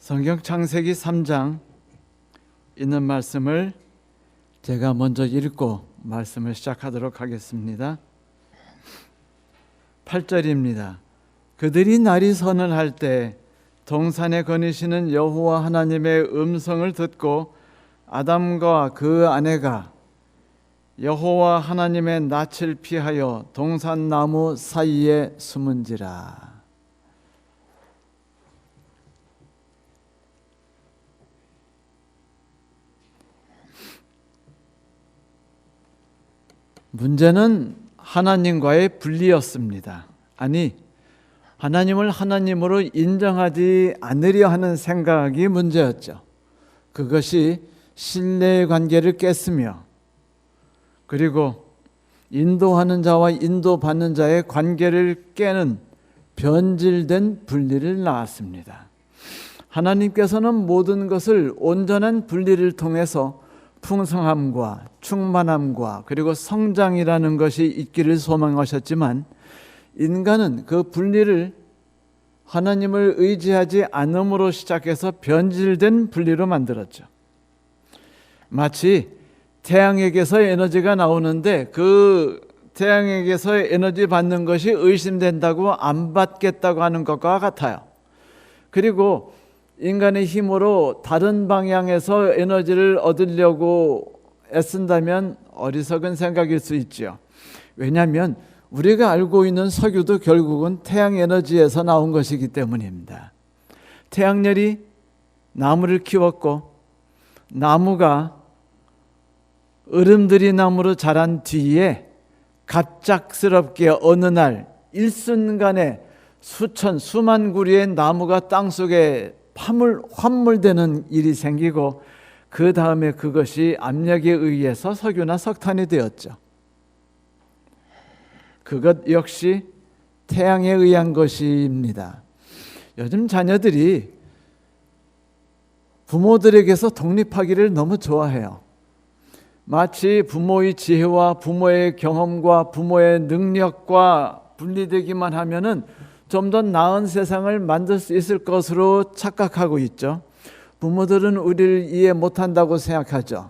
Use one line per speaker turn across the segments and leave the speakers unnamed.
성경 창세기 3장 있는 말씀을 제가 먼저 읽고 말씀을 시작하도록 하겠습니다. 8절입니다. 그들이 날이 선을 때 동산에 거니시는 여호와 하나님의 음성을 듣고 아담과 그 아내가 여호와 하나님의 낯을 피하여 동산 나무 사이에 숨은지라. 문제는 하나님과의 분리였습니다. 아니, 하나님을 하나님으로 인정하지 않으려 하는 생각이 문제였죠. 그것이 신뢰의 관계를 깼으며, 그리고 인도하는 자와 인도받는 자의 관계를 깨는 변질된 분리를 낳았습니다. 하나님께서는 모든 것을 온전한 분리를 통해서 풍성함과 충만함과 그리고 성장이라는 것이 있기를 소망하셨지만, 인간은 그 분리를 하나님을 의지하지 않음으로 시작해서 변질된 분리로 만들었죠. 마치 태양에게서 에너지가 나오는데 그 태양에게서 에너지 받는 것이 의심된다고 안 받겠다고 하는 것과 같아요. 그리고 인간의 힘으로 다른 방향에서 에너지를 얻으려고 애쓴다면 어리석은 생각일 수 있죠. 왜냐하면 우리가 알고 있는 석유도 결국은 태양 에너지에서 나온 것이기 때문입니다. 태양열이 나무를 키웠고 나무가 으름들이 나무로 자란 뒤에 갑작스럽게 어느 날 일순간에 수만 구리의 나무가 땅속에 환물되는 일이 생기고, 그 다음에 그것이 압력에 의해서 석유나 석탄이 되었죠. 그것 역시 태양에 의한 것입니다. 요즘 자녀들이 부모들에게서 독립하기를 너무 좋아해요. 마치 부모의 지혜와 부모의 경험과 부모의 능력과 분리되기만 하면은 좀 더 나은 세상을 만들 수 있을 것으로 착각하고 있죠. 부모들은 우리를 이해 못한다고 생각하죠.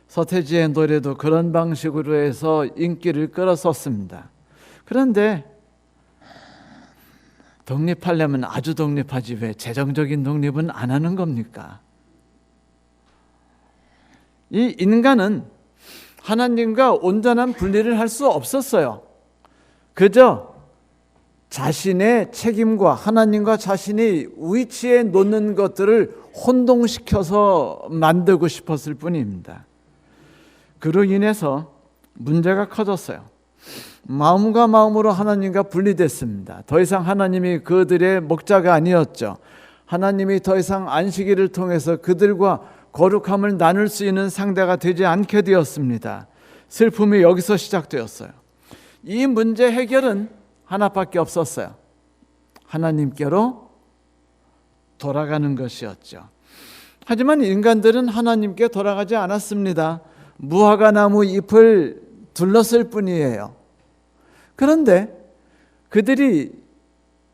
서태지의 노래도 그런 방식으로 해서 인기를 끌었었습니다. 그런데 독립하려면 아주 독립하지 왜 재정적인 독립은 안 하는 겁니까? 이 인간은 하나님과 온전한 분리를 할 수 없었어요. 그저 자신의 책임과 하나님과 자신이 위치에 놓는 것들을 혼동시켜서 만들고 싶었을 뿐입니다. 그로 인해서 문제가 커졌어요. 마음과 마음으로 하나님과 분리됐습니다. 더 이상 하나님이 그들의 목자가 아니었죠. 하나님이 더 이상 안식일을 통해서 그들과 거룩함을 나눌 수 있는 상대가 되지 않게 되었습니다. 슬픔이 여기서 시작되었어요. 이 문제 해결은 하나밖에 없었어요. 하나님께로 돌아가는 것이었죠. 하지만 인간들은 하나님께 돌아가지 않았습니다. 무화과 나무 잎을 둘렀을 뿐이에요. 그런데 그들이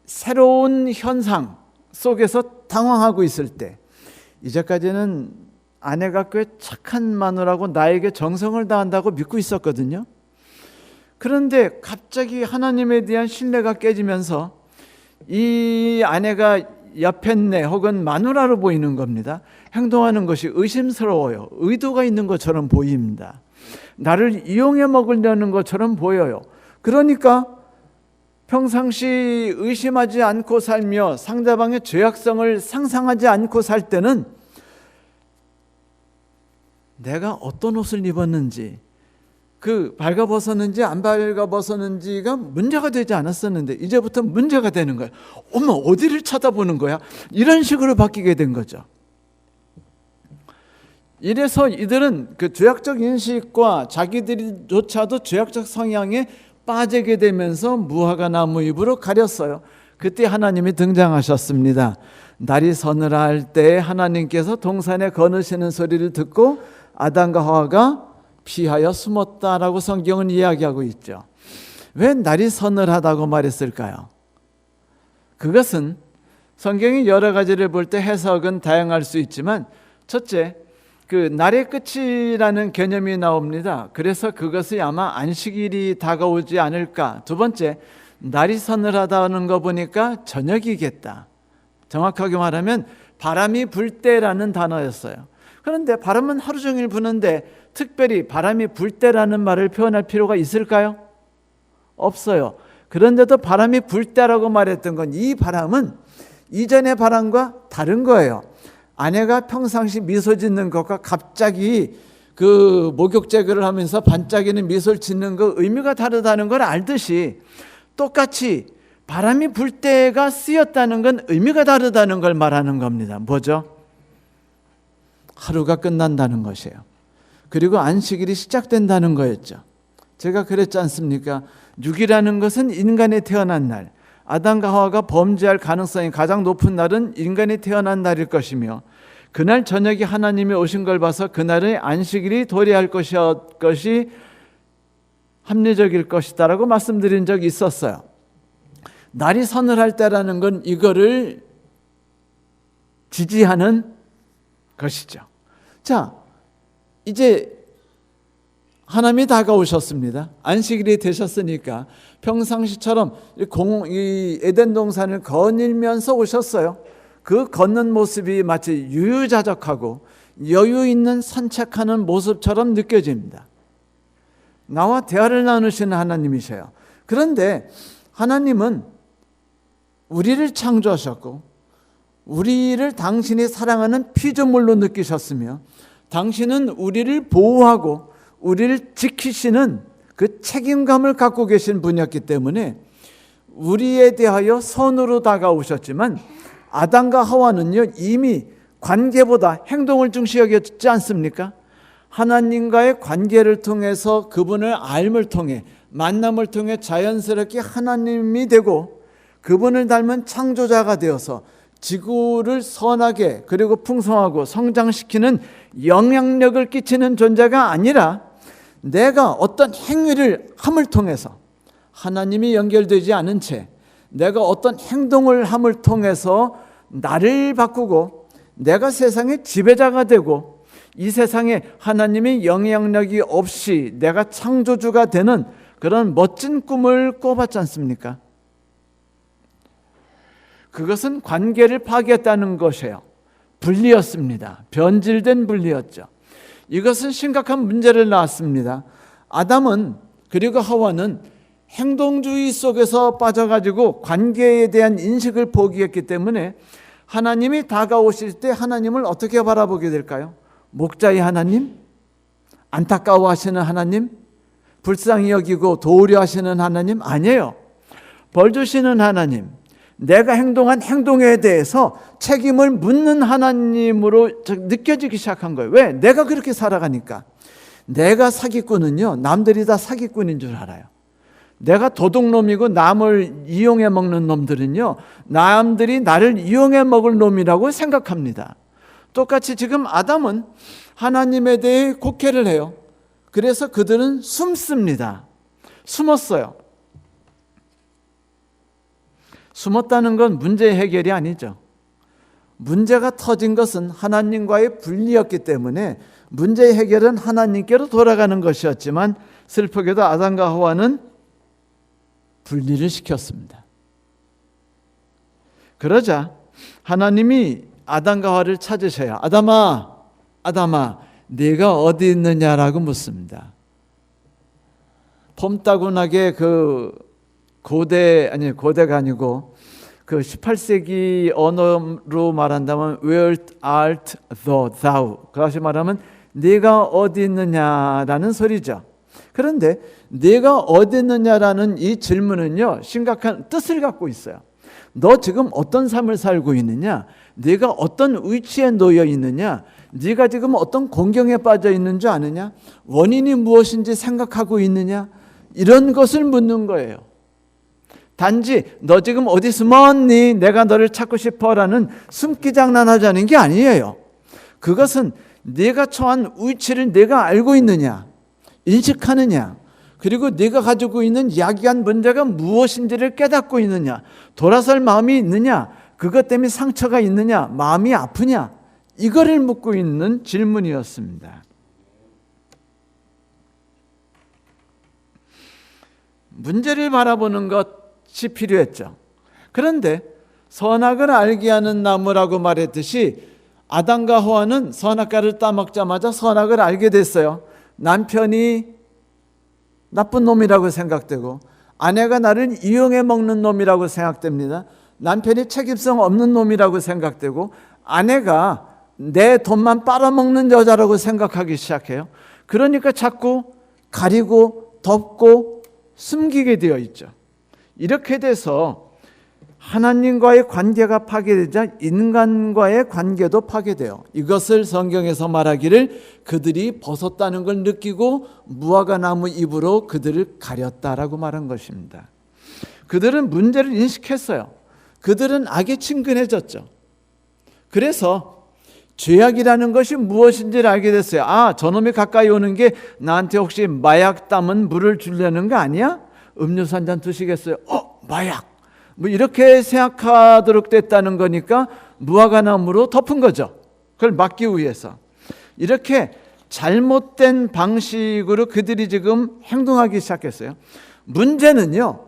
새로운 현상 속에서 당황하고 있을 때, 이제까지는 아내가 꽤 착한 마누라고 나에게 정성을 다한다고 믿고 있었거든요. 그런데 갑자기 하나님에 대한 신뢰가 깨지면서 이 아내가 여편네 혹은 마누라로 보이는 겁니다. 행동하는 것이 의심스러워요. 의도가 있는 것처럼 보입니다. 나를 이용해 먹으려는 것처럼 보여요. 그러니까 평상시 의심하지 않고 살며 상대방의 죄악성을 상상하지 않고 살 때는 내가 어떤 옷을 입었는지, 그 발가벗었는지 안 발가벗었는지가 문제가 되지 않았었는데 이제부터 문제가 되는 거예요. 어머, 어디를 쳐다보는 거야? 이런 식으로 바뀌게 된 거죠. 이래서 이들은 그 죄악적 인식과 자기들조차도 죄악적 성향에 빠지게 되면서 무화과 나무 잎으로 가렸어요. 그때 하나님이 등장하셨습니다. 날이 서늘할 때 하나님께서 동산에 거느시는 소리를 듣고 아담과 하와가 피하여 숨었다라고 성경은 이야기하고 있죠. 왜 날이 서늘하다고 말했을까요? 그것은 성경이 여러 가지를 볼 때 해석은 다양할 수 있지만, 첫째, 그 날의 끝이라는 개념이 나옵니다. 그래서 그것이 아마 안식일이 다가오지 않을까. 두 번째, 날이 서늘하다는 거 보니까 저녁이겠다. 정확하게 말하면 바람이 불 때라는 단어였어요. 그런데 바람은 하루 종일 부는데 특별히 바람이 불 때라는 말을 표현할 필요가 있을까요? 없어요. 그런데도 바람이 불 때라고 말했던 건, 이 바람은 이전의 바람과 다른 거예요. 아내가 평상시 미소 짓는 것과 갑자기 그 목욕 제거를 하면서 반짝이는 미소를 짓는 거 의미가 다르다는 걸 알듯이, 똑같이 바람이 불 때가 쓰였다는 건 의미가 다르다는 걸 말하는 겁니다. 뭐죠? 하루가 끝난다는 것이에요. 그리고 안식일이 시작된다는 거였죠. 제가 그랬지 않습니까? 6이라는 것은 인간이 태어난 날, 아담과 하와가 범죄할 가능성이 가장 높은 날은 인간이 태어난 날일 것이며, 그날 저녁에 하나님이 오신 걸 봐서 그날의 안식일이 도래할 것이 합리적일 것이다라고 말씀드린 적이 있었어요. 날이 서늘할 때라는 건 이거를 지지하는 것이죠. 자, 이제 하나님이 다가오셨습니다. 안식일이 되셨으니까 평상시처럼 이 에덴 동산을 거닐면서 오셨어요. 그 걷는 모습이 마치 유유자적하고 여유 있는 산책하는 모습처럼 느껴집니다. 나와 대화를 나누시는 하나님이셔요. 그런데 하나님은 우리를 창조하셨고, 우리를 당신이 사랑하는 피조물로 느끼셨으며, 당신은 우리를 보호하고 우리를 지키시는 그 책임감을 갖고 계신 분이었기 때문에 우리에 대하여 선으로 다가오셨지만, 아담과 하와는요 이미 관계보다 행동을 중시 여겼지 않습니까? 하나님과의 관계를 통해서, 그분을 알을 통해, 만남을 통해 자연스럽게 하나님이 되고 그분을 닮은 창조자가 되어서 지구를 선하게 그리고 풍성하고 성장시키는 영향력을 끼치는 존재가 아니라, 내가 어떤 행위를 함을 통해서 하나님이 연결되지 않은 채 내가 어떤 행동을 함을 통해서 나를 바꾸고 내가 세상의 지배자가 되고 이 세상에 하나님의 영향력이 없이 내가 창조주가 되는 그런 멋진 꿈을 꿔봤지 않습니까? 그것은 관계를 파괴했다는 것이에요. 분리였습니다. 변질된 분리였죠. 이것은 심각한 문제를 낳았습니다. 아담은 그리고 하와는 행동주의 속에서 빠져가지고 관계에 대한 인식을 포기했기 때문에 하나님이 다가오실 때 하나님을 어떻게 바라보게 될까요? 목자의 하나님? 안타까워하시는 하나님? 불쌍히 여기고 도우려 하시는 하나님? 아니에요. 벌 주시는 하나님, 내가 행동한 행동에 대해서 책임을 묻는 하나님으로 느껴지기 시작한 거예요. 왜? 내가 그렇게 살아가니까. 내가 사기꾼은요, 남들이 다 사기꾼인 줄 알아요. 내가 도둑놈이고 남을 이용해 먹는 놈들은요, 남들이 나를 이용해 먹을 놈이라고 생각합니다. 똑같이 지금 아담은 하나님에 대해 곡해를 해요. 그래서 그들은 숨습니다. 숨었어요. 숨었다는 건 문제 해결이 아니죠. 문제가 터진 것은 하나님과의 분리였기 때문에 문제 해결은 하나님께로 돌아가는 것이었지만, 슬프게도 아담과 하와는 분리를 시켰습니다. 그러자 하나님이 아담과 하와를 찾으셔야, 아담아, 아담아, 네가 어디 있느냐라고 묻습니다. 폼따구나게 그 고대가 아니고 그 18세기 언어로 말한다면 Where art thou? 그것이 말하면 네가 어디 있느냐라는 소리죠. 그런데 네가 어디 있느냐라는 이 질문은요, 심각한 뜻을 갖고 있어요. 너 지금 어떤 삶을 살고 있느냐? 네가 어떤 위치에 놓여 있느냐? 네가 지금 어떤 공경에 빠져 있는 줄 아느냐? 원인이 무엇인지 생각하고 있느냐? 이런 것을 묻는 거예요. 단지 너 지금 어디 숨었니? 내가 너를 찾고 싶어라는 숨기 장난하자는 게 아니에요. 그것은 네가 처한 위치를 내가 알고 있느냐, 인식하느냐, 그리고 네가 가지고 있는 야기한 문제가 무엇인지를 깨닫고 있느냐, 돌아설 마음이 있느냐, 그것 때문에 상처가 있느냐, 마음이 아프냐, 이거를 묻고 있는 질문이었습니다. 문제를 바라보는 것이 필요했죠. 그런데 선악을 알게 하는 나무라고 말했듯이 아담과 하와는 선악과를 따먹자마자 선악을 알게 됐어요. 남편이 나쁜 놈이라고 생각되고 아내가 나를 이용해 먹는 놈이라고 생각됩니다. 남편이 책임성 없는 놈이라고 생각되고 아내가 내 돈만 빨아먹는 여자라고 생각하기 시작해요. 그러니까 자꾸 가리고 덮고 숨기게 되어 있죠. 이렇게 돼서 하나님과의 관계가 파괴되자 인간과의 관계도 파괴돼요. 이것을 성경에서 말하기를 그들이 벗었다는 걸 느끼고 무화과 나무 잎으로 그들을 가렸다라고 말한 것입니다. 그들은 문제를 인식했어요. 그들은 악에 친근해졌죠. 그래서 죄악이라는 것이 무엇인지를 알게 됐어요. 아, 저놈이 가까이 오는 게 나한테 혹시 마약 담은 물을 주려는 거 아니야? 음료수 한 잔 드시겠어요? 마약! 뭐 이렇게 생각하도록 됐다는 거니까 무화과 나무로 덮은 거죠. 그걸 막기 위해서. 이렇게 잘못된 방식으로 그들이 지금 행동하기 시작했어요. 문제는요,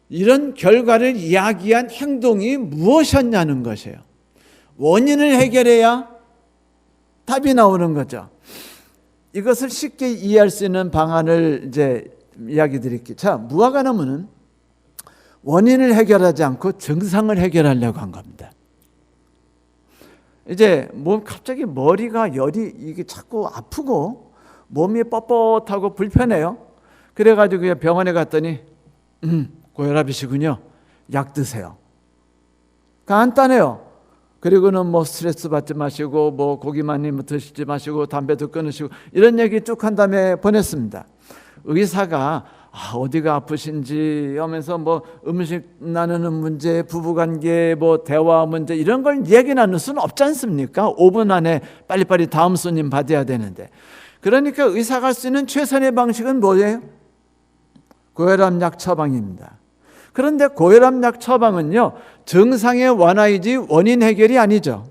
이런 결과를 이야기한 행동이 무엇이었냐는 것이에요. 원인을 해결해야 답이 나오는 거죠. 이것을 쉽게 이해할 수 있는 방안을 이제 이야기 드릴게요. 자, 무화과 나무는 원인을 해결하지 않고 증상을 해결하려고 한 겁니다. 이제 갑자기 머리가 열이 이게 자꾸 아프고 몸이 뻣뻣하고 불편해요. 그래가지고 병원에 갔더니 고혈압이시군요. 약 드세요. 간단해요. 그리고는 뭐 스트레스 받지 마시고 뭐 고기 많이 드시지 마시고 담배도 끊으시고 이런 얘기 쭉 한 다음에 보냈습니다. 의사가 어디가 아프신지 하면서 뭐 음식 나누는 문제, 부부관계, 뭐 대화 문제 이런 걸 얘기 나눌 수는 없지 않습니까? 5분 안에 빨리빨리 다음 손님 받아야 되는데. 그러니까 의사가 할 수 있는 최선의 방식은 뭐예요? 고혈압약 처방입니다. 그런데 고혈압약 처방은요, 증상의 완화이지 원인 해결이 아니죠.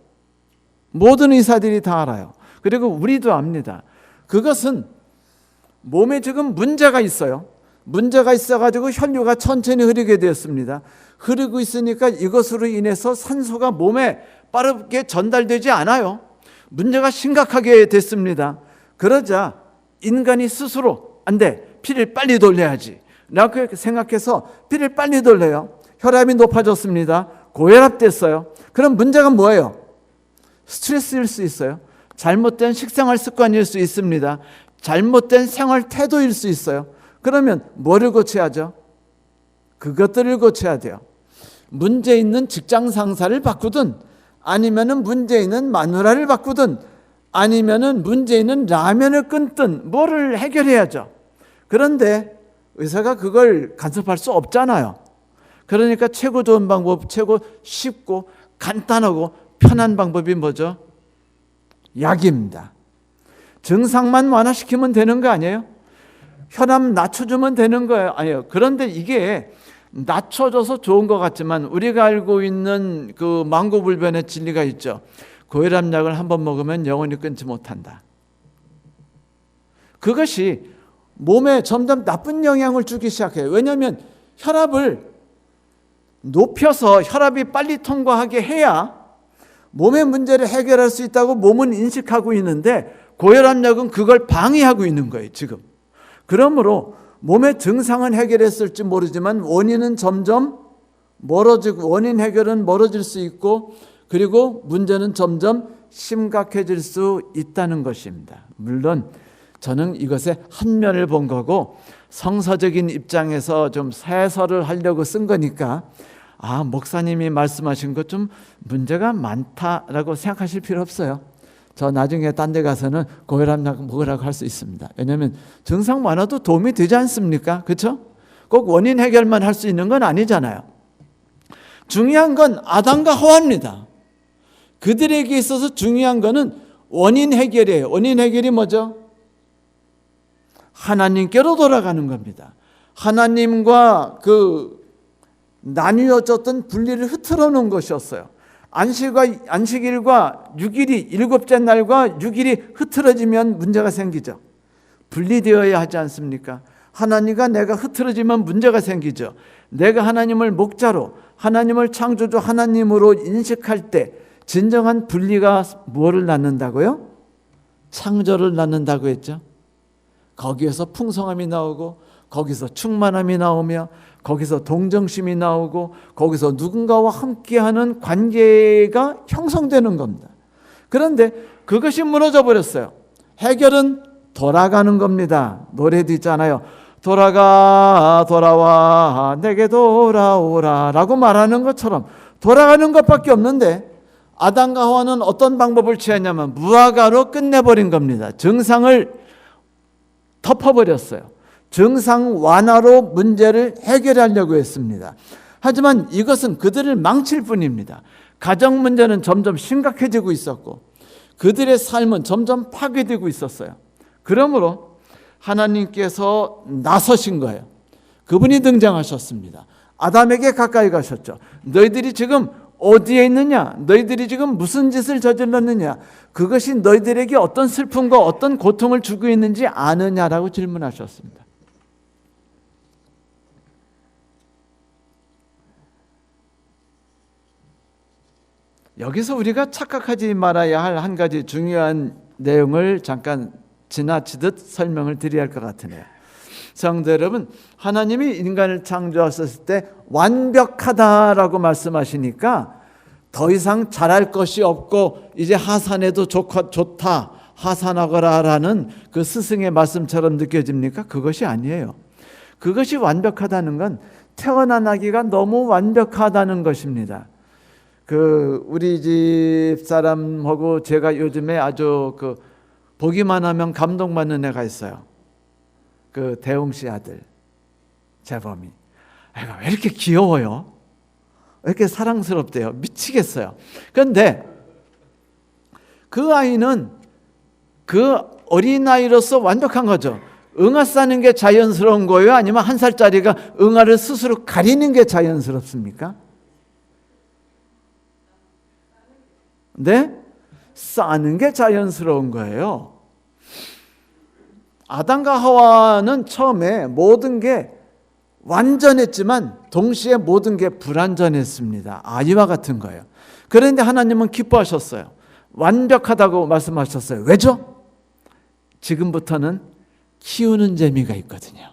모든 의사들이 다 알아요. 그리고 우리도 압니다. 그것은 몸에 지금 문제가 있어요. 문제가 있어가지고 혈류가 천천히 흐르게 되었습니다. 흐르고 있으니까 이것으로 인해서 산소가 몸에 빠르게 전달되지 않아요. 문제가 심각하게 됐습니다. 그러자 인간이 스스로 안 돼, 피를 빨리 돌려야지 라고 생각해서 피를 빨리 돌려요. 혈압이 높아졌습니다. 고혈압 됐어요. 그럼 문제가 뭐예요? 스트레스일 수 있어요. 잘못된 식생활 습관일 수 있습니다. 잘못된 생활 태도일 수 있어요. 그러면 뭐를 고쳐야죠? 그것들을 고쳐야 돼요. 문제 있는 직장 상사를 바꾸든 아니면은 문제 있는 마누라를 바꾸든 아니면은 문제 있는 라면을 끊든 뭐를 해결해야죠. 그런데 의사가 그걸 간섭할 수 없잖아요. 그러니까 최고 좋은 방법, 최고 쉽고 간단하고 편한 방법이 뭐죠? 약입니다. 증상만 완화시키면 되는 거 아니에요? 혈압 낮춰주면 되는 거예요? 아니에요. 그런데 이게 낮춰줘서 좋은 것 같지만 우리가 알고 있는 그 만고불변의 진리가 있죠. 고혈압약을 한번 먹으면 영원히 끊지 못한다. 그것이 몸에 점점 나쁜 영향을 주기 시작해요. 왜냐하면 혈압을 높여서 혈압이 빨리 통과하게 해야 몸의 문제를 해결할 수 있다고 몸은 인식하고 있는데 고혈압약은 그걸 방해하고 있는 거예요, 지금. 그러므로 몸의 증상은 해결했을지 모르지만 원인은 점점 멀어지고 원인 해결은 멀어질 수 있고 그리고 문제는 점점 심각해질 수 있다는 것입니다. 물론 저는 이것의 한 면을 본 거고 성서적인 입장에서 좀 해설을 하려고 쓴 거니까 목사님이 말씀하신 것 좀 문제가 많다라고 생각하실 필요 없어요. 저 나중에 딴 데 가서는 고혈압약 먹으라고 할 수 있습니다. 왜냐하면 증상 완화도 도움이 되지 않습니까? 그렇죠? 꼭 원인 해결만 할 수 있는 건 아니잖아요. 중요한 건 아담과 하와입니다. 그들에게 있어서 중요한 거는 원인 해결이에요. 원인 해결이 뭐죠? 하나님께로 돌아가는 겁니다. 하나님과 그 나뉘어졌던 분리를 흐트러 놓은 것이었어요. 안식일과 6일이 일곱째 날과 6일이 흐트러지면 문제가 생기죠. 분리되어야 하지 않습니까? 하나님과 내가 흐트러지면 문제가 생기죠. 내가 하나님을 목자로, 하나님을 창조주 하나님으로 인식할 때 진정한 분리가 무엇을 낳는다고요? 창조를 낳는다고 했죠. 거기에서 풍성함이 나오고, 거기서 충만함이 나오며, 거기서 동정심이 나오고, 거기서 누군가와 함께하는 관계가 형성되는 겁니다. 그런데 그것이 무너져 버렸어요. 해결은 돌아가는 겁니다. 노래도 있잖아요. 돌아와 내게 돌아오라 라고 말하는 것처럼 돌아가는 것밖에 없는데, 아담과 하와는 어떤 방법을 취했냐면 무화과로 끝내버린 겁니다. 증상을 덮어버렸어요. 증상 완화로 문제를 해결하려고 했습니다. 하지만 이것은 그들을 망칠 뿐입니다. 가정 문제는 점점 심각해지고 있었고, 그들의 삶은 점점 파괴되고 있었어요. 그러므로 하나님께서 나서신 거예요. 그분이 등장하셨습니다. 아담에게 가까이 가셨죠. 너희들이 지금 어디에 있느냐? 너희들이 지금 무슨 짓을 저질렀느냐? 그것이 너희들에게 어떤 슬픔과 어떤 고통을 주고 있는지 아느냐라고 질문하셨습니다. 여기서 우리가 착각하지 말아야 할 한 가지 중요한 내용을 잠깐 지나치듯 설명을 드려야 할 것 같으네요. 성도 여러분, 하나님이 인간을 창조하셨을 때 완벽하다라고 말씀하시니까 더 이상 잘할 것이 없고 이제 하산해도 좋다, 하산하거라라는 그 스승의 말씀처럼 느껴집니까? 그것이 아니에요. 그것이 완벽하다는 건 태어난 아기가 너무 완벽하다는 것입니다. 우리 집 사람하고 제가 요즘에 아주 보기만 하면 감동받는 애가 있어요. 대웅 씨 아들 재범이. 애가 왜 이렇게 귀여워요? 왜 이렇게 사랑스럽대요? 미치겠어요. 그런데 그 아이는 그 어린아이로서 완벽한 거죠. 응아 싸는 게 자연스러운 거예요? 아니면 1살짜리가 응아를 스스로 가리는 게 자연스럽습니까? 네? 싸는 게 자연스러운 거예요. 아담과 하와는 처음에 모든 게 완전했지만 동시에 모든 게 불완전했습니다. 아이와 같은 거예요. 그런데 하나님은 기뻐하셨어요. 완벽하다고 말씀하셨어요. 왜죠? 지금부터는 키우는 재미가 있거든요.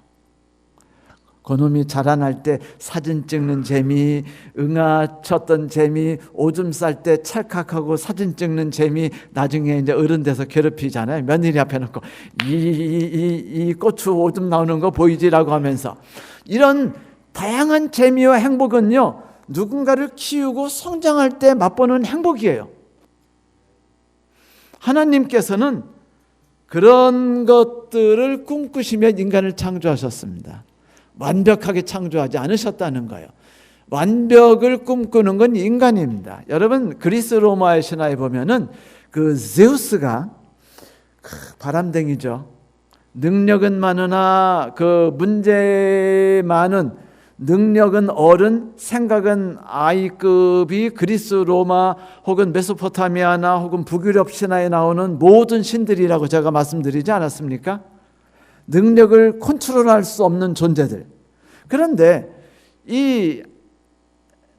그놈이 자라날 때 사진 찍는 재미, 응아 쳤던 재미, 오줌 쌀 때 찰칵하고 사진 찍는 재미, 나중에 이제 어른 돼서 괴롭히잖아요. 며느리 앞에 놓고 이 고추 오줌 나오는 거 보이지라고 하면서, 이런 다양한 재미와 행복은요, 누군가를 키우고 성장할 때 맛보는 행복이에요. 하나님께서는 그런 것들을 꿈꾸시며 인간을 창조하셨습니다. 완벽하게 창조하지 않으셨다는 거예요. 완벽을 꿈꾸는 건 인간입니다. 여러분, 그리스 로마의 신화에 보면은 제우스가 바람댕이죠. 능력은 많으나 문제 많은, 능력은 어른, 생각은 아이급이 그리스 로마 혹은 메소포타미아나 혹은 북유럽 신화에 나오는 모든 신들이라고 제가 말씀드리지 않았습니까? 능력을 컨트롤할 수 없는 존재들. 그런데 이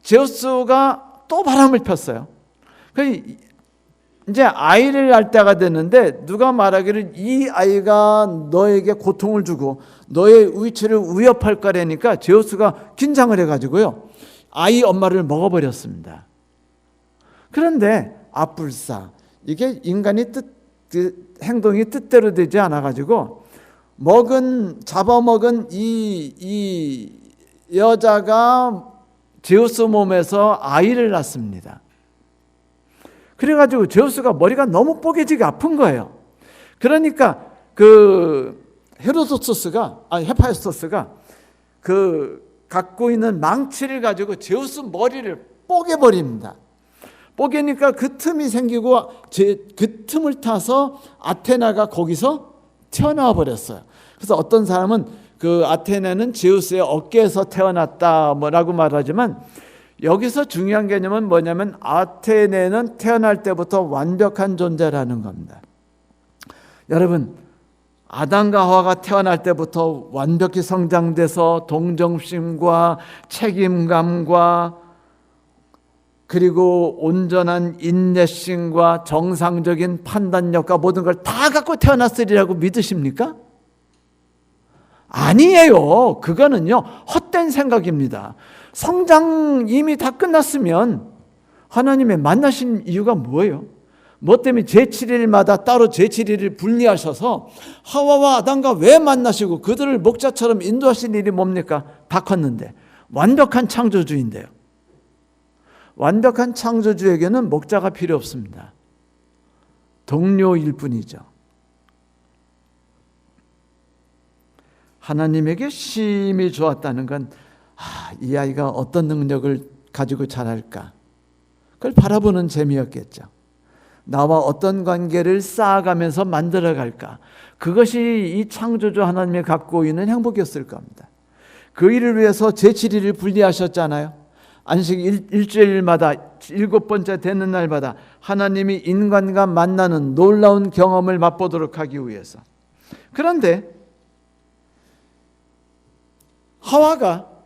제우스가 또 바람을 폈어요. 이제 아이를 낳을 때가 됐는데 누가 말하기를 이 아이가 너에게 고통을 주고 너의 위치를 위협할 거라니까 제우스가 긴장을 해가지고요, 아이 엄마를 먹어버렸습니다. 그런데 아뿔싸, 이게 인간이 행동이 뜻대로 되지 않아가지고 잡아먹은 이 여자가 제우스 몸에서 아이를 낳습니다. 그래가지고 제우스가 머리가 너무 뽀개지게 아픈 거예요. 그러니까 헤파이스토스가 갖고 있는 망치를 가지고 제우스 머리를 뽀개버립니다. 뽀개니까 그 틈이 생기고 그 틈을 타서 아테나가 거기서 튀어나와 버렸어요. 그래서 어떤 사람은 그 아테네는 제우스의 어깨에서 태어났다 뭐라고 말하지만 여기서 중요한 개념은 뭐냐면 아테네는 태어날 때부터 완벽한 존재라는 겁니다. 여러분, 아담과 하와가 태어날 때부터 완벽히 성장돼서 동정심과 책임감과 그리고 온전한 인내심과 정상적인 판단력과 모든 걸 다 갖고 태어났으리라고 믿으십니까? 아니에요. 그거는요, 헛된 생각입니다. 성장 이미 다 끝났으면 하나님의 만나신 이유가 뭐예요? 뭐 때문에 제7일마다 따로 제7일을 분리하셔서 하와와 아담과 왜 만나시고 그들을 목자처럼 인도하신 일이 뭡니까? 다 컸는데. 완벽한 창조주인데요. 완벽한 창조주에게는 목자가 필요 없습니다. 동료일 뿐이죠. 하나님에게 심히 좋았다는 건 이 아이가 어떤 능력을 가지고 자랄까? 그걸 바라보는 재미였겠죠. 나와 어떤 관계를 쌓아가면서 만들어갈까? 그것이 이 창조주 하나님이 갖고 있는 행복이었을 겁니다. 그 일을 위해서 제7일을 분리하셨잖아요. 안식 일주일마다 7번째 되는 날마다 하나님이 인간과 만나는 놀라운 경험을 맛보도록 하기 위해서. 그런데 하와가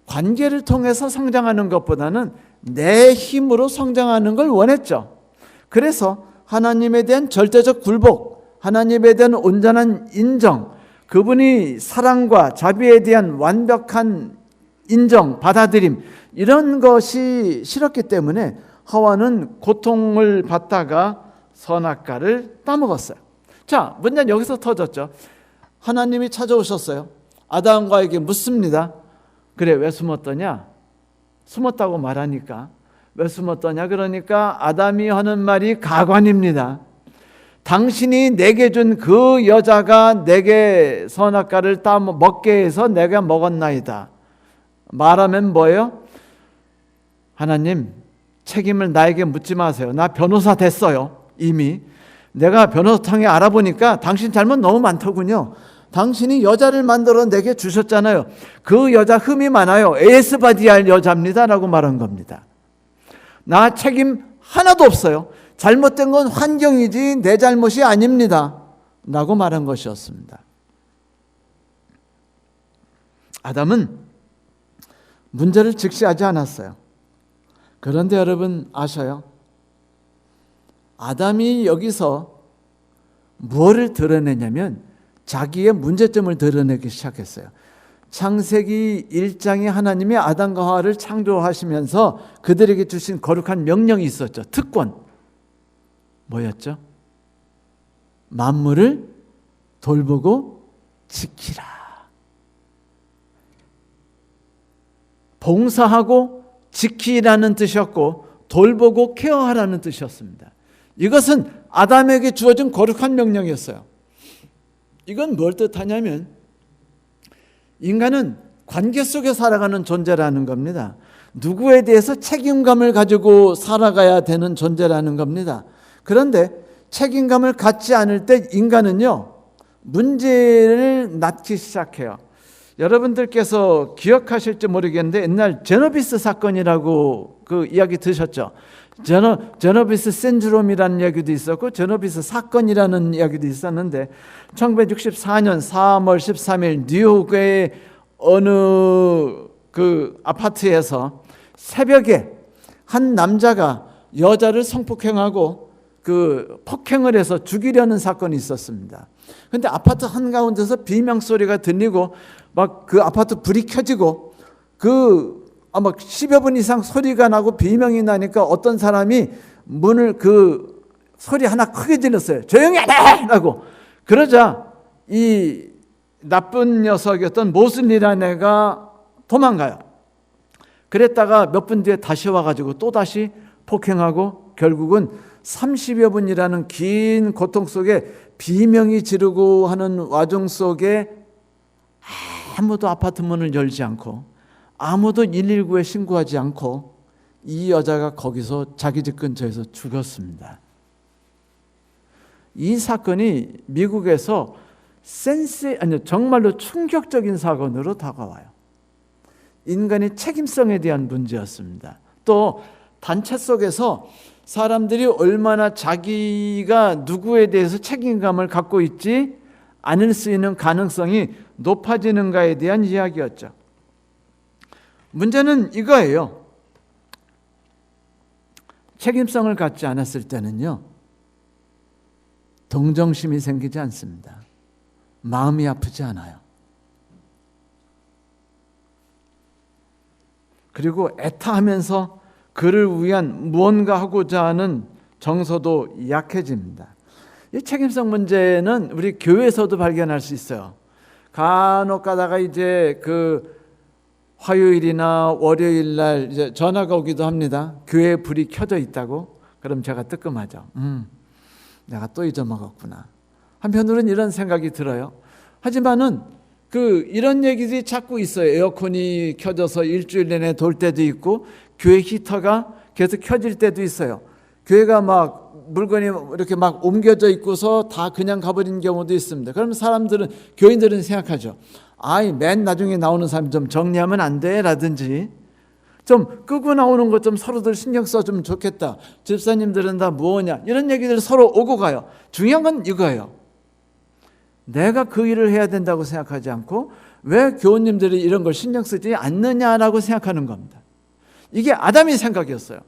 관계를 통해서 성장하는 것보다는 내 힘으로 성장하는 걸 원했죠. 그래서 하나님에 대한 절대적 굴복, 하나님에 대한 온전한 인정, 그분이 사랑과 자비에 대한 완벽한 인정, 받아들임, 이런 것이 싫었기 때문에 하와는 고통을 받다가 선악과를 따먹었어요. 자, 문제는 여기서 터졌죠. 하나님이 찾아오셨어요. 아담과에게 묻습니다. 그래, 왜 숨었더냐? 숨었다고 말하니까 왜 숨었더냐? 그러니까 아담이 하는 말이 가관입니다. 당신이 내게 준 그 여자가 내게 선악과를 따 먹게 해서 내가 먹었나이다. 말하면 뭐예요? 하나님, 책임을 나에게 묻지 마세요. 나 변호사 됐어요. 이미 내가 변호사탕에 알아보니까 당신 잘못 너무 많더군요. 당신이 여자를 만들어 내게 주셨잖아요. 그 여자 흠이 많아요. 에스바디알 여자입니다 라고 말한 겁니다. 나 책임 하나도 없어요. 잘못된 건 환경이지 내 잘못이 아닙니다 라고 말한 것이었습니다. 아담은 문제를 직시하지 않았어요. 그런데 여러분 아셔요? 아담이 여기서 무엇을 드러내냐면 자기의 문제점을 드러내기 시작했어요. 창세기 1장에 하나님이 아담과 하와를 창조하시면서 그들에게 주신 거룩한 명령이 있었죠. 특권. 뭐였죠? 만물을 돌보고 지키라. 봉사하고 지키라는 뜻이었고 돌보고 케어하라는 뜻이었습니다. 이것은 아담에게 주어진 거룩한 명령이었어요. 이건 뭘 뜻하냐면 인간은 관계 속에 살아가는 존재라는 겁니다. 누구에 대해서 책임감을 가지고 살아가야 되는 존재라는 겁니다. 그런데 책임감을 갖지 않을 때 인간은요, 문제를 낳기 시작해요. 여러분들께서 기억하실지 모르겠는데 옛날 제노비스 사건이라고 그 이야기 들으셨죠? 제노비스 신드롬이라는 이야기도 있었고 제노비스 사건이라는 이야기도 있었는데 1964년 3월 13일 뉴욕의 어느 그 아파트에서 새벽에 한 남자가 여자를 성폭행하고 그 폭행을 해서 죽이려는 사건이 있었습니다. 그런데 아파트 한가운데서 비명 소리가 들리고 막 그 아파트 불이 켜지고 아마 10여 분 이상 소리가 나고 비명이 나니까 어떤 사람이 문을 그 소리 하나 크게 질렀어요. 조용히 하라! 라고. 그러자 이 나쁜 녀석이었던 모슬리라는 애가 도망가요. 그랬다가 몇 분 뒤에 다시 와가지고 또다시 폭행하고 결국은 30여 분이라는 긴 고통 속에 비명이 지르고 하는 와중 속에 아무도 아파트 문을 열지 않고 아무도 119에 신고하지 않고 이 여자가 거기서 자기 집 근처에서 죽었습니다. 이 사건이 미국에서 정말로 충격적인 사건으로 다가와요. 인간의 책임성에 대한 문제였습니다. 또 단체 속에서 사람들이 얼마나 자기가 누구에 대해서 책임감을 갖고 있지 않을 수 있는 가능성이 높아지는가에 대한 이야기였죠. 문제는 이거예요. 책임성을 갖지 않았을 때는요, 동정심이 생기지 않습니다. 마음이 아프지 않아요. 그리고 애타하면서 그를 위한 무언가 하고자 하는 정서도 약해집니다. 이 책임성 문제는 우리 교회에서도 발견할 수 있어요. 간혹 가다가 이제 화요일이나 월요일 날 이제 전화가 오기도 합니다. 교회 불이 켜져 있다고. 그럼 제가 뜨끔하죠. 내가 또 잊어먹었구나. 한편으로는 이런 생각이 들어요. 하지만은 이런 얘기들이 자꾸 있어요. 에어컨이 켜져서 일주일 내내 돌 때도 있고, 교회 히터가 계속 켜질 때도 있어요. 교회가 막 물건이 이렇게 막 옮겨져 있고서 다 그냥 가버린 경우도 있습니다. 그러면 교인들은 생각하죠. 맨 나중에 나오는 사람이 좀 정리하면 안 돼? 라든지, 좀 끄고 나오는 것 좀 서로들 신경 써주면 좋겠다. 집사님들은 다 뭐냐? 이런 얘기들 서로 오고 가요. 중요한 건 이거예요. 내가 그 일을 해야 된다고 생각하지 않고 왜 교우님들이 이런 걸 신경 쓰지 않느냐라고 생각하는 겁니다. 이게 아담의 생각이었어요.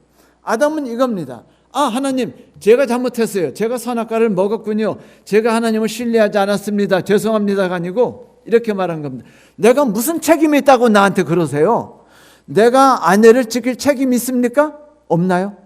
아담은 이겁니다. 하나님, 제가 잘못했어요. 제가 선악과를 먹었군요. 제가 하나님을 신뢰하지 않았습니다. 죄송합니다가 아니고 이렇게 말한 겁니다. 내가 무슨 책임이 있다고 나한테 그러세요? 내가 아내를 지킬 책임이 있습니까? 없나요?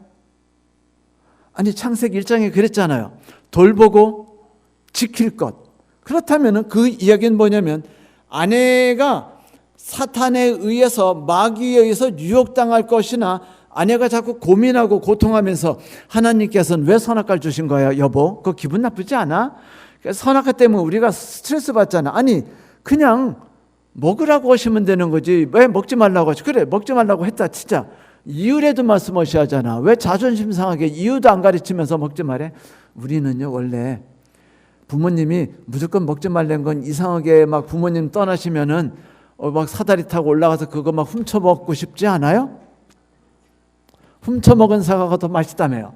창세기 1장에 그랬잖아요. 돌보고 지킬 것. 그렇다면 그 이야기는 뭐냐면, 아내가 사탄에 의해서, 마귀에 의해서 유혹당할 것이나, 아내가 자꾸 고민하고 고통하면서 하나님께서는 왜 선악과를 주신 거야, 여보? 그거 기분 나쁘지 않아? 선악과 때문에 우리가 스트레스 받잖아. 그냥 먹으라고 하시면 되는 거지. 왜 먹지 말라고 하지? 그래, 먹지 말라고 했다 진짜 이유라도 말씀하셔야 하잖아. 왜 자존심 상하게 이유도 안 가르치면서 먹지 말해? 우리는요, 원래 부모님이 무조건 먹지 말라는 건 이상하게 막 부모님 떠나시면은 막 사다리 타고 올라가서 그거 막 훔쳐 먹고 싶지 않아요? 훔쳐 먹은 사과가 더 맛있다며요.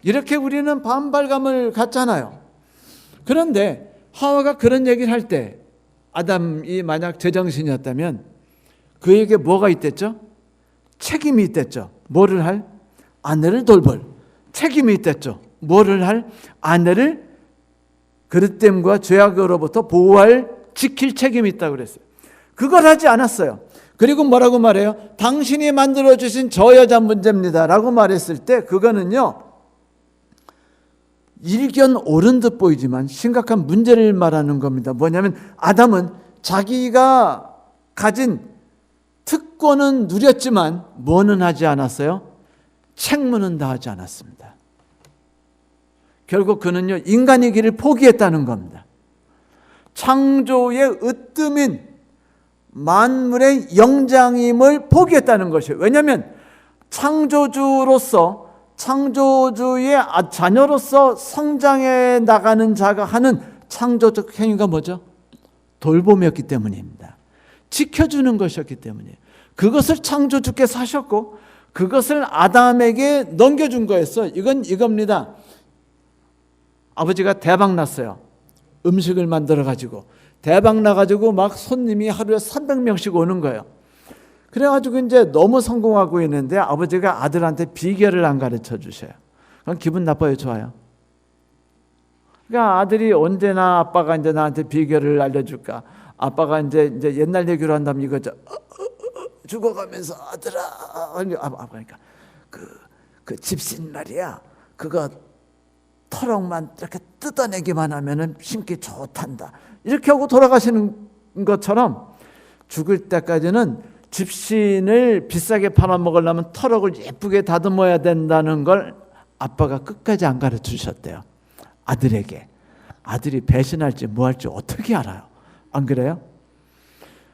이렇게 우리는 반발감을 갖잖아요. 그런데 하와가 그런 얘기를 할 때, 아담이 만약 제정신이었다면 그에게 뭐가 있댔죠? 책임이 있댔죠. 뭐를 할? 아내를 돌볼 책임이 있댔죠. 뭐를 할? 아내를 그릇됨과 죄악으로부터 보호할, 지킬 책임이 있다고 그랬어요. 그걸 하지 않았어요. 그리고 뭐라고 말해요? 당신이 만들어주신 저 여자 문제입니다 라고 말했을 때, 그거는요, 일견 옳은 듯 보이지만 심각한 문제를 말하는 겁니다. 뭐냐면, 아담은 자기가 가진 특권은 누렸지만 뭐는 하지 않았어요? 책무는 다하지 않았습니다. 결국 그는요, 인간의 길을 포기했다는 겁니다. 창조의 으뜸인 만물의 영장임을 포기했다는 것이에요. 왜냐하면 창조주로서, 창조주의 자녀로서 성장해 나가는 자가 하는 창조적 행위가 뭐죠? 돌봄이었기 때문입니다. 지켜주는 것이었기 때문이에요. 그것을 창조주께서 하셨고 그것을 아담에게 넘겨준 거였어요. 이건 이겁니다. 아버지가 대박 났어요. 음식을 만들어 가지고 대박 나가지고 막 손님이 하루에 300명씩 오는 거예요. 그래가지고 이제 너무 성공하고 있는데 아버지가 아들한테 비결을 안 가르쳐 주셔요. 그럼 기분 나빠요, 좋아요? 그러니까 아들이 언제나 아빠가 이제 나한테 비결을 알려줄까? 아빠가 이제 옛날 얘기로 한다면 이거죠. 죽어가면서 아들아, 그러니까 그 집신 말이야. 그거 터럭만 이렇게 뜯어내기만 하면은 심기 좋단다. 이렇게 하고 돌아가시는 것처럼 죽을 때까지는 집신을 비싸게 팔아먹으려면 터럭을 예쁘게 다듬어야 된다는 걸 아빠가 끝까지 안 가르쳐 주셨대요. 아들에게. 아들이 배신할지 뭐 할지 어떻게 알아요? 안 그래요?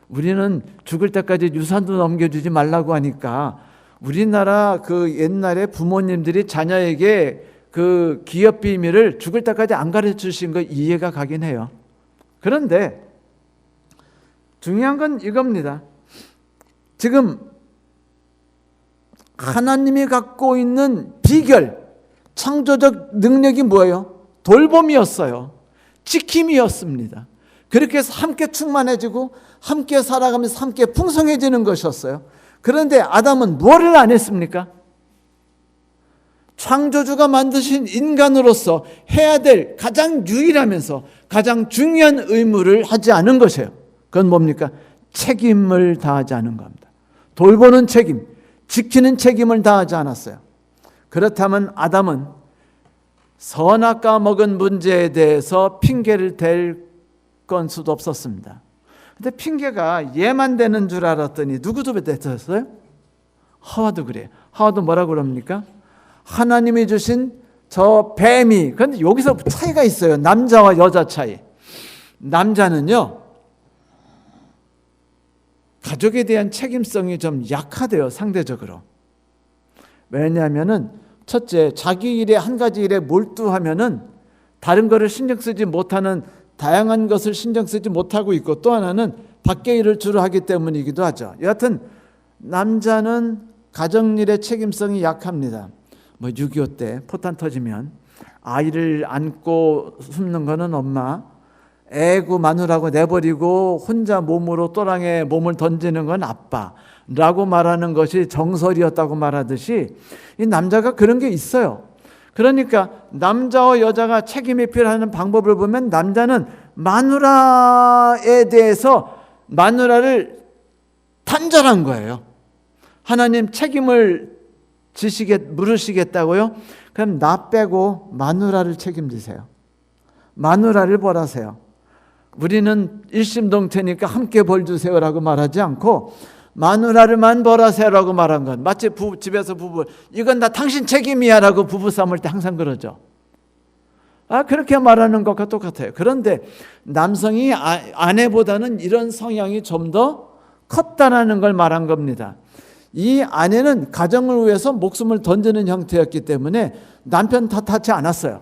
우리는 죽을 때까지 유산도 넘겨주지 말라고 하니까 우리나라 그 옛날에 부모님들이 자녀에게 그 기업 비밀을 죽을 때까지 안 가르쳐 주신 거 이해가 가긴 해요. 그런데 중요한 건 이겁니다. 지금 하나님이 갖고 있는 비결, 창조적 능력이 뭐예요? 돌봄이었어요. 지킴이었습니다. 그렇게 해서 함께 충만해지고 함께 살아가면서 함께 풍성해지는 것이었어요. 그런데 아담은 뭐를 안 했습니까? 창조주가 만드신 인간으로서 해야 될 가장 유일하면서 가장 중요한 의무를 하지 않은 것이에요. 그건 뭡니까? 책임을 다하지 않은 겁니다. 돌보는 책임, 지키는 책임을 다하지 않았어요. 그렇다면 아담은 선악과 먹은 문제에 대해서 핑계를 댈 건수도 없었습니다. 근데 핑계가 얘만 되는 줄 알았더니 누구도 됐었어요? 하와도 그래요. 하와도 뭐라고 그럽니까? 하나님이 주신 저 뱀이, 그런데 여기서 차이가 있어요. 남자와 여자 차이. 남자는요, 가족에 대한 책임성이 좀 약하대요, 상대적으로. 왜냐하면은 첫째, 자기 일에 한 가지 일에 몰두하면은 다른 거를 신경 쓰지 못하는, 다양한 것을 신경 쓰지 못하고 있고, 또 하나는 밖의 일을 주로 하기 때문이기도 하죠. 여하튼 남자는 가정일의 책임성이 약합니다. 6.25 때 포탄 터지면 아이를 안고 숨는 거는 엄마, 애고 마누라고 내버리고 혼자 몸으로 또랑에 몸을 던지는 건 아빠라고 말하는 것이 정설이었다고 말하듯이 이 남자가 그런 게 있어요. 그러니까 남자와 여자가 책임이 필요한 방법을 보면 남자는 마누라에 대해서 마누라를 단절한 거예요. 하나님 책임을 물으시겠다고요? 그럼 나 빼고 마누라를 책임지세요. 마누라를 벌하세요. 우리는 일심동체니까 함께 벌 주세요라고 말하지 않고 마누라를만 벌하세요라고 말한 건 마치 집에서 부부, 이건 다 당신 책임이야 라고 부부 싸움할 때 항상 그러죠. 그렇게 말하는 것과 똑같아요. 그런데 남성이 아내보다는 이런 성향이 좀 더 컸다라는 걸 말한 겁니다. 이 아내는 가정을 위해서 목숨을 던지는 형태였기 때문에 남편 탓하지 않았어요.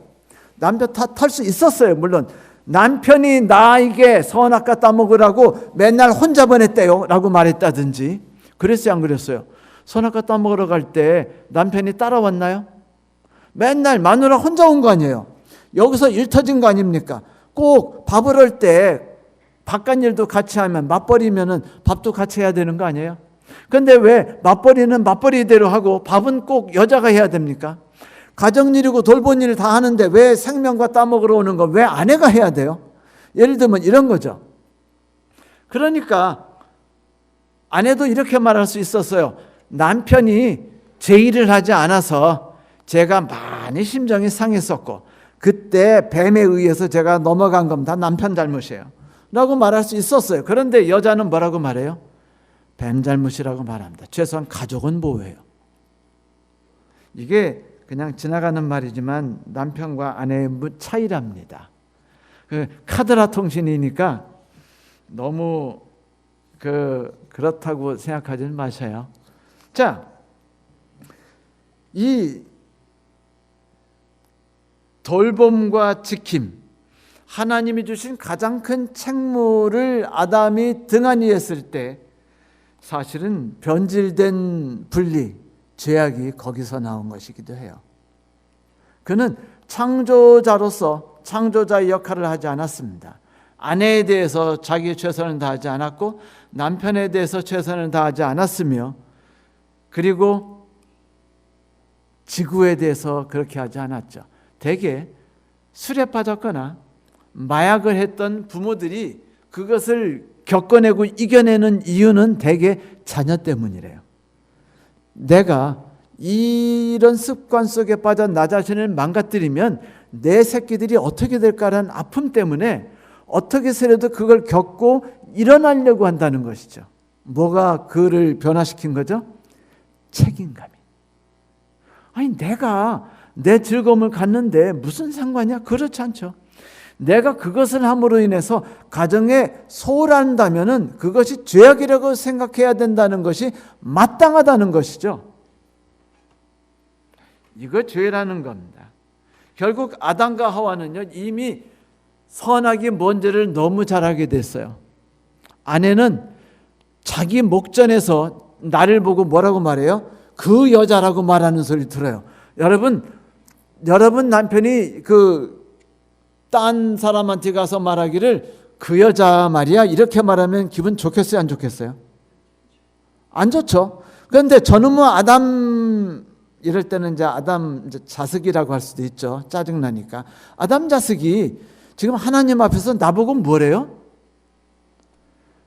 남편 탓할 수 있었어요. 물론 남편이 나에게 선악과 따먹으라고 맨날 혼자 보냈대요 라고 말했다든지, 그랬어요 안 그랬어요? 선악과 따먹으러 갈 때 남편이 따라왔나요? 맨날 마누라 혼자 온 거 아니에요. 여기서 일 터진 거 아닙니까? 꼭 밥을 할 때 바깥 일도 같이 하면 맞벌이면은 밥도 같이 해야 되는 거 아니에요? 근데 왜 맞벌이는 맞벌이대로 하고 밥은 꼭 여자가 해야 됩니까? 가정일이고 돌본 일을 다 하는데 왜 생명과 따먹으러 오는 거 왜 아내가 해야 돼요? 예를 들면 이런 거죠. 그러니까 아내도 이렇게 말할 수 있었어요. 남편이 제 일을 하지 않아서 제가 많이 심정이 상했었고 그때 뱀에 의해서 제가 넘어간 건 다 남편 잘못이에요 라고 말할 수 있었어요. 그런데 여자는 뭐라고 말해요? 뱀 잘못이라고 말합니다. 최소한 가족은 보호해요. 이게 그냥 지나가는 말이지만 남편과 아내의 차이랍니다. 카드라 통신이니까 너무 그렇다고 생각하지는 마세요. 자, 이 돌봄과 지킴, 하나님이 주신 가장 큰 책무를 아담이 등한히 했을 때 사실은 변질된 분리, 죄악이 거기서 나온 것이기도 해요. 그는 창조자로서 창조자의 역할을 하지 않았습니다. 아내에 대해서 자기의 최선을 다하지 않았고 남편에 대해서 최선을 다하지 않았으며, 그리고 지구에 대해서 그렇게 하지 않았죠. 대개 술에 빠졌거나 마약을 했던 부모들이 그것을 겪어내고 이겨내는 이유는 대개 자녀 때문이래요. 내가 이런 습관 속에 빠져 나 자신을 망가뜨리면 내 새끼들이 어떻게 될까라는 아픔 때문에 어떻게 해서라도 그걸 겪고 일어나려고 한다는 것이죠. 뭐가 그를 변화시킨 거죠? 책임감이. 아니 내가 내 즐거움을 갖는데 무슨 상관이야? 그렇지 않죠. 내가 그것을 함으로 인해서 가정에 소홀한다면은 그것이 죄악이라고 생각해야 된다는 것이 마땅하다는 것이죠. 이거 죄라는 겁니다. 결국 아담과 하와는요 이미 선악이 뭔지를 너무 잘 알게 됐어요. 아내는 자기 목전에서 나를 보고 뭐라고 말해요? 그 여자라고 말하는 소리 들어요. 여러분 남편이 딴 사람한테 가서 말하기를 그 여자 말이야 이렇게 말하면 기분 좋겠어요, 안 좋겠어요? 안 좋죠. 그런데 저놈의 아담, 이럴 때는 이제 아담 자식이라고 할 수도 있죠. 짜증나니까. 아담 자식이 지금 하나님 앞에서 나보고 뭐래요?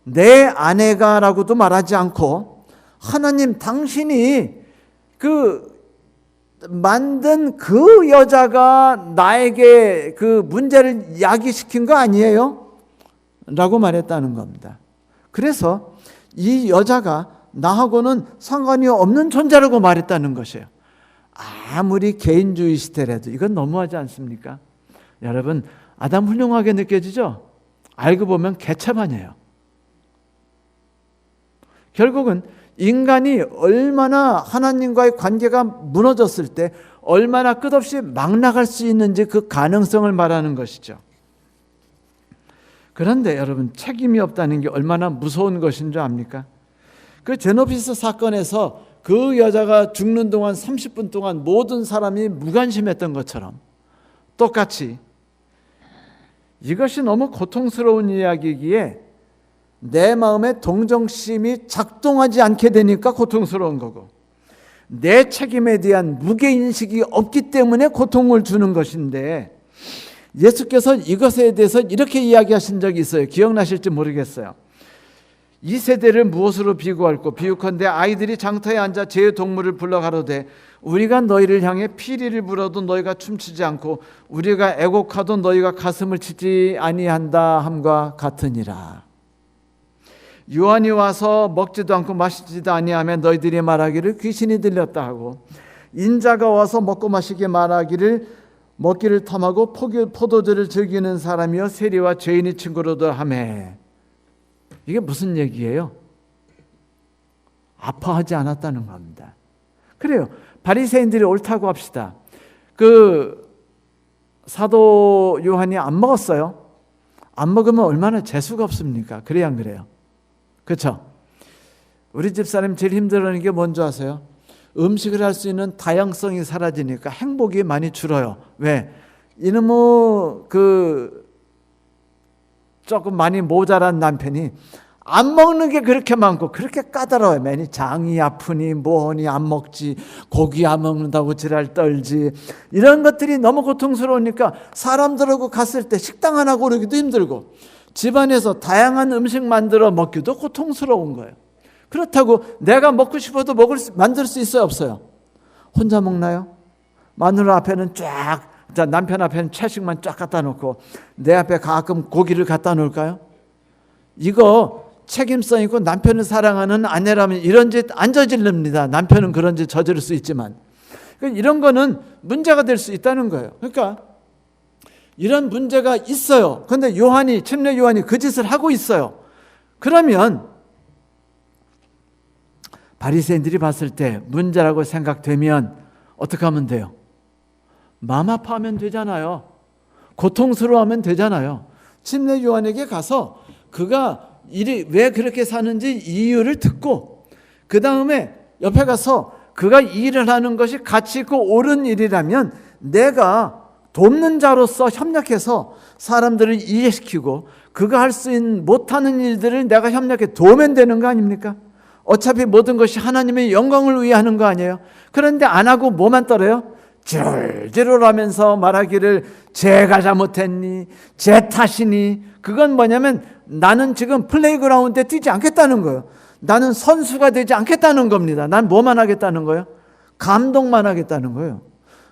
내 아내가라고도 말하지 않고 하나님 당신이 만든 그 여자가 나에게 그 문제를 야기시킨 거 아니에요? 라고 말했다는 겁니다. 그래서 이 여자가 나하고는 상관이 없는 존재라고 말했다는 것이에요. 아무리 개인주의 시대라도 이건 너무하지 않습니까? 여러분, 아담 훌륭하게 느껴지죠? 알고 보면 개차반이에요. 결국은 인간이 얼마나 하나님과의 관계가 무너졌을 때 얼마나 끝없이 막 나갈 수 있는지 그 가능성을 말하는 것이죠. 그런데 여러분, 책임이 없다는 게 얼마나 무서운 것인 줄 압니까? 그 제노피스 사건에서 그 여자가 죽는 동안 30분 동안 모든 사람이 무관심했던 것처럼 똑같이 이것이 너무 고통스러운 이야기이기에 내 마음에 동정심이 작동하지 않게 되니까 고통스러운 거고, 내 책임에 대한 무게인식이 없기 때문에 고통을 주는 것인데, 예수께서 이것에 대해서 이렇게 이야기하신 적이 있어요. 기억나실지 모르겠어요. 이 세대를 무엇으로 비유할꼬? 비유컨대 아이들이 장터에 앉아 제 동물을 불러 가로되 우리가 너희를 향해 피리를 불어도 너희가 춤추지 않고 우리가 애곡하도 너희가 가슴을 치지 아니한다 함과 같으니라. 요한이 와서 먹지도 않고 마시지도 아니하며 너희들이 말하기를 귀신이 들렸다 하고, 인자가 와서 먹고 마시게 말하기를 먹기를 탐하고 포도주를 즐기는 사람이여 세리와 죄인이 친구로들 하매. 이게 무슨 얘기예요? 아파하지 않았다는 겁니다. 그래요. 바리새인들이 옳다고 합시다. 사도 요한이 안 먹었어요. 안 먹으면 얼마나 재수가 없습니까? 그래야 안 그래요? 그렇죠? 우리 집사람 제일 힘들어하는 게 뭔지 아세요? 음식을 할 수 있는 다양성이 사라지니까 행복이 많이 줄어요. 왜? 이놈의 조금 많이 모자란 남편이 안 먹는 게 그렇게 많고 그렇게 까다로워요. 괜히 장이 아프니 뭐하니 안 먹지, 고기 안 먹는다고 지랄 떨지, 이런 것들이 너무 고통스러우니까 사람들하고 갔을 때 식당 하나 고르기도 힘들고 집안에서 다양한 음식 만들어 먹기도 고통스러운 거예요. 그렇다고 내가 먹고 싶어도 만들 수 있어요, 없어요? 혼자 먹나요? 마누라 앞에는 남편 앞에는 채식만 쫙 갖다 놓고 내 앞에 가끔 고기를 갖다 놓을까요? 이거 책임성 있고 남편을 사랑하는 아내라면 이런 짓 안 저지릅니다. 남편은 그런 짓 저지를 수 있지만 이런 거는 문제가 될 수 있다는 거예요. 그러니까 이런 문제가 있어요. 그런데 침례 요한이 그 짓을 하고 있어요. 그러면 바리새인들이 봤을 때 문제라고 생각되면 어떻게 하면 돼요? 마음 아파하면 되잖아요. 고통스러워하면 되잖아요. 침례 요한에게 가서 그가 왜 그렇게 사는지 이유를 듣고, 그 다음에 옆에 가서 그가 이 일을 하는 것이 가치 있고 옳은 일이라면 내가 돕는 자로서 협력해서 사람들을 이해시키고 그가 할 수 있는 못하는 일들을 내가 협력해 도우면 되는 거 아닙니까? 어차피 모든 것이 하나님의 영광을 위해 하는 거 아니에요? 그런데 안 하고 뭐만 떨어요? 지룰지룰 하면서 말하기를 제가 잘못했니? 제 탓이니? 그건 뭐냐면 나는 지금 플레이그라운드에 뛰지 않겠다는 거예요. 나는 선수가 되지 않겠다는 겁니다. 난 뭐만 하겠다는 거예요? 감독만 하겠다는 거예요.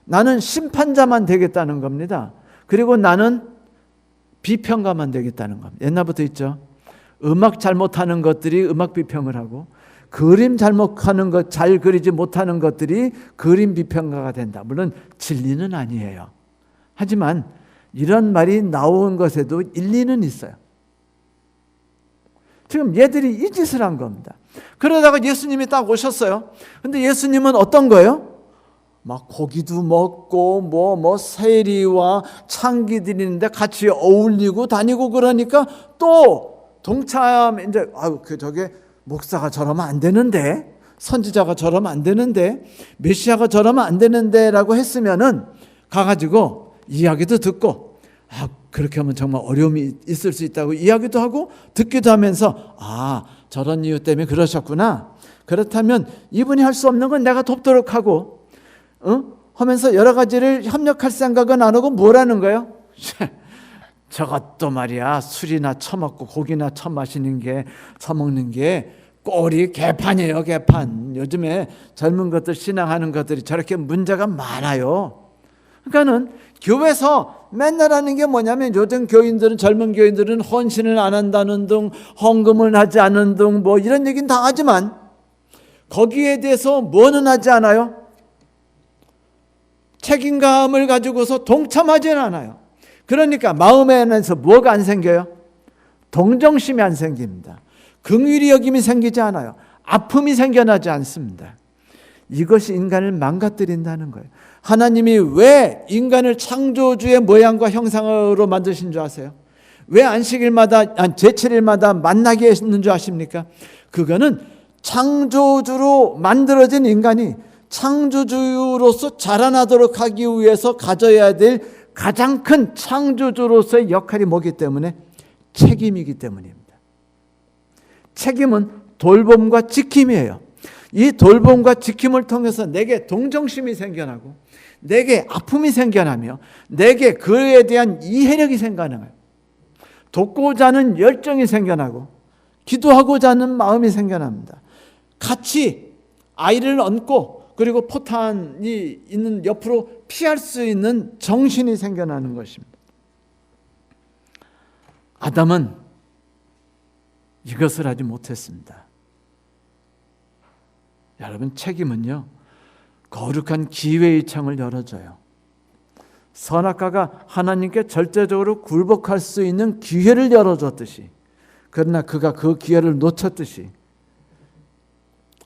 나는 심판자만 되겠다는 겁니다. 그리고 나는 비평가만 되겠다는 겁니다. 옛날부터 있죠. 음악 잘못하는 것들이 음악 비평을 하고, 그림 잘못하는 것, 잘 그리지 못하는 것들이 그림 비평가가 된다. 물론 진리는 아니에요. 하지만 이런 말이 나온 것에도 일리는 있어요. 지금 얘들이 이 짓을 한 겁니다. 그러다가 예수님이 딱 오셨어요. 근데 예수님은 어떤 거예요? 막 고기도 먹고 뭐 세리와 창기들이 있는데 같이 어울리고 다니고 그러니까 또 동참 이제 저게 목사가 저러면 안 되는데, 선지자가 저러면 안 되는데, 메시아가 저러면 안 되는데라고 했으면은 가가지고 이야기도 듣고 그렇게 하면 정말 어려움이 있을 수 있다고 이야기도 하고 듣기도 하면서 저런 이유 때문에 그러셨구나. 그렇다면 이분이 할 수 없는 건 내가 돕도록 하고 하면서 여러 가지를 협력할 생각은 안 하고 뭐라는 거예요? 저것도 말이야 술이나 처먹고 고기나 처먹는 게 꼴이 개판이에요. 개판. 요즘에 젊은 것들 신앙하는 것들이 저렇게 문제가 많아요. 그러니까는 교회에서 맨날 하는 게 뭐냐면 요즘 젊은 교인들은 헌신을 안 한다는 등 헌금을 하지 않는 등 뭐 이런 얘기는 다 하지만 거기에 대해서 뭐는 하지 않아요? 책임감을 가지고서 동참하지는 않아요. 그러니까 마음에 안에서 뭐가 안 생겨요? 동정심이 안 생깁니다. 긍휼히 여김이 생기지 않아요. 아픔이 생겨나지 않습니다. 이것이 인간을 망가뜨린다는 거예요. 하나님이 왜 인간을 창조주의 모양과 형상으로 만드신 줄 아세요? 왜 안식일마다 제7일마다 만나게 했는 줄 아십니까? 그거는 창조주로 만들어진 인간이 창조주로서 자라나도록 하기 위해서 가져야 될 가장 큰 창조주로서의 역할이 뭐기 때문에? 책임이기 때문입니다. 책임은 돌봄과 지킴이에요. 이 돌봄과 지킴을 통해서 내게 동정심이 생겨나고 내게 아픔이 생겨나며 내게 그에 대한 이해력이 생겨나요. 돕고자 하는 열정이 생겨나고 기도하고자 하는 마음이 생겨납니다. 같이 아이를 안고 그리고 포탄이 있는 옆으로 피할 수 있는 정신이 생겨나는 것입니다. 아담은 이것을 하지 못했습니다. 여러분, 책임은요 거룩한 기회의 창을 열어줘요. 선악과가 하나님께 절대적으로 굴복할 수 있는 기회를 열어줬듯이, 그러나 그가 그 기회를 놓쳤듯이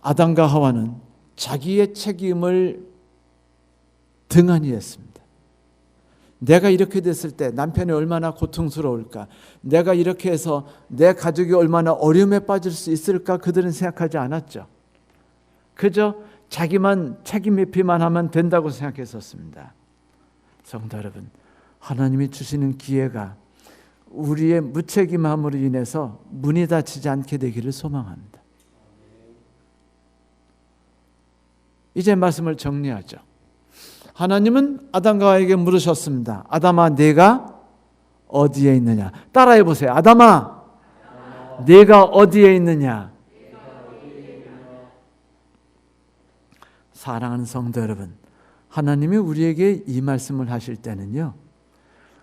아담과 하와는 자기의 책임을 등한히 했습니다. 내가 이렇게 됐을 때 남편이 얼마나 고통스러울까, 내가 이렇게 해서 내 가족이 얼마나 어려움에 빠질 수 있을까, 그들은 생각하지 않았죠. 그저 자기만 책임 회피만 하면 된다고 생각했었습니다. 성도 여러분, 하나님이 주시는 기회가 우리의 무책임함으로 인해서 문이 닫히지 않게 되기를 소망합니다. 이제 말씀을 정리하죠. 하나님은 아담과 하와에게 물으셨습니다. 아담아, 네가 어디에 있느냐? 따라해 보세요. 아담아, 네가 어디에 있느냐? 사랑하는 성도 여러분, 하나님이 우리에게 이 말씀을 하실 때는요,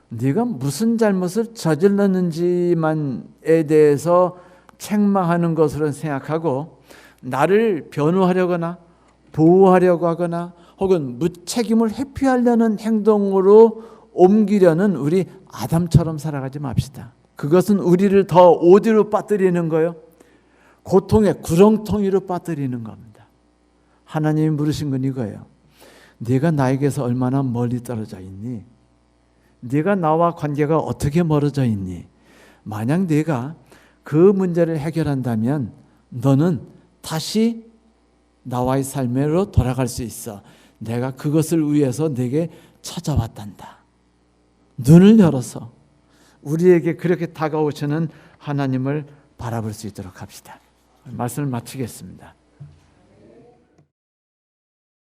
네가 무슨 잘못을 저질렀는지만에 대해서 책망하는 것으로 생각하고 나를 변호하려거나 보호하려고 하거나 혹은 무책임을 회피하려는 행동으로 옮기려는 우리 아담처럼 살아가지 맙시다. 그것은 우리를 더 어디로 빠뜨리는 거예요? 고통의 구렁텅이로 빠뜨리는 겁니다. 하나님이 물으신 건 이거예요. 네가 나에게서 얼마나 멀리 떨어져 있니? 네가 나와 관계가 어떻게 멀어져 있니? 만약 네가 그 문제를 해결한다면 너는 다시 나와의 삶으로 돌아갈 수 있어. 내가 그것을 위해서 네게 찾아왔단다. 눈을 열어서 우리에게 그렇게 다가오시는 하나님을 바라볼 수 있도록 합시다. 말씀을 마치겠습니다.